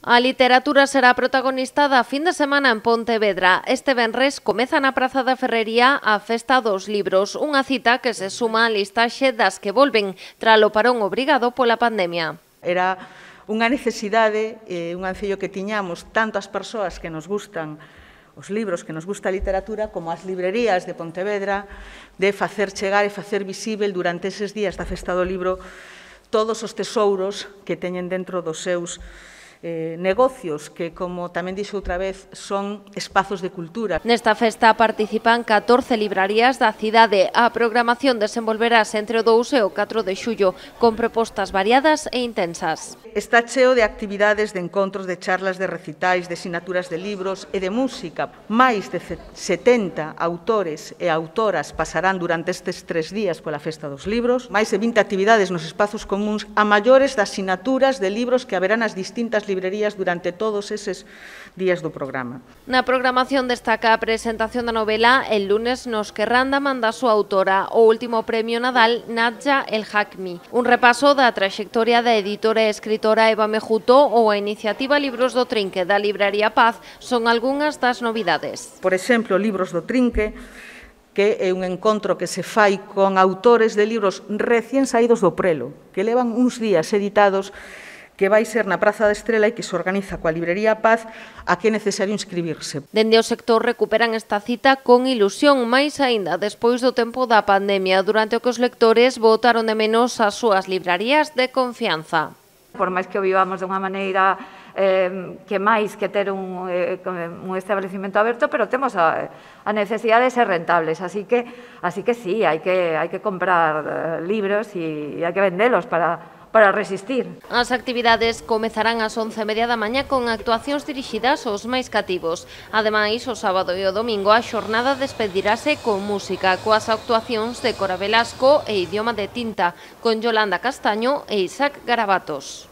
A literatura será protagonista da fin de semana en Pontevedra. Este venres comeza na Praza da Ferrería a Festa dos Libros, unha cita que se suma á listaxe das que volven tralo parón obrigado pola pandemia. Era unha necesidade, un ancello que tiñamos tanto as persoas que nos gustan os libros, que nos gusta a literatura, como as librerías de Pontevedra, de facer chegar e facer visível durante eses días da Festa do Libro todos os tesouros que teñen dentro dos seus negocios, que, como tamén dixo outra vez, son espazos de cultura. Nesta festa participan 14 librarías da cidade. A programación desenvolverase entre o 2 e o 4 de xullo, con propostas variadas e intensas. Está cheo de actividades, de encontros, de charlas, de recitais, de sinaturas de libros e de música. Máis de 70 autores e autoras pasarán durante estes 3 días pola Festa dos Libros. Máis de 20 actividades nos espazos comuns a maiores das sinaturas de libros que haberán nas distintas librerías durante todos eses días do programa. Na programación destaca a presentación da novela El lunes nos querrán da man da súa autora, o último premio Nadal Nadja El Hakmi. Un repaso da traxectoria da editora e escritora Eva Mejuto ou a iniciativa Libros do Trinque da Libraría Paz son algunhas das novidades. Por exemplo, Libros do Trinque, que é un encontro que se fai con autores de libros recén saídos do prelo, que levan uns días editados, que vai ser na Praza da Estrela e que se organiza coa Librería Paz, a que é necesario inscribirse. Dende o sector recuperan esta cita con ilusión, máis aínda despois do tempo da pandemia, durante o que os lectores botaron de menos as súas librarías de confianza. Por máis que o vivamos de unha maneira que máis que ter un establecimento aberto, pero temos a necesidade de ser rentables, así que sí, hai que comprar libros e hai que vendelos para resistir. As actividades comezarán ás 11:30 da mañá con actuacións dirixidas aos máis cativos. Ademais, o sábado e o domingo a xornada despedirase con música, coas actuacións de Cora Velasco e Idioma de Tinta, con Yolanda Castaño e Isaac Garabatos.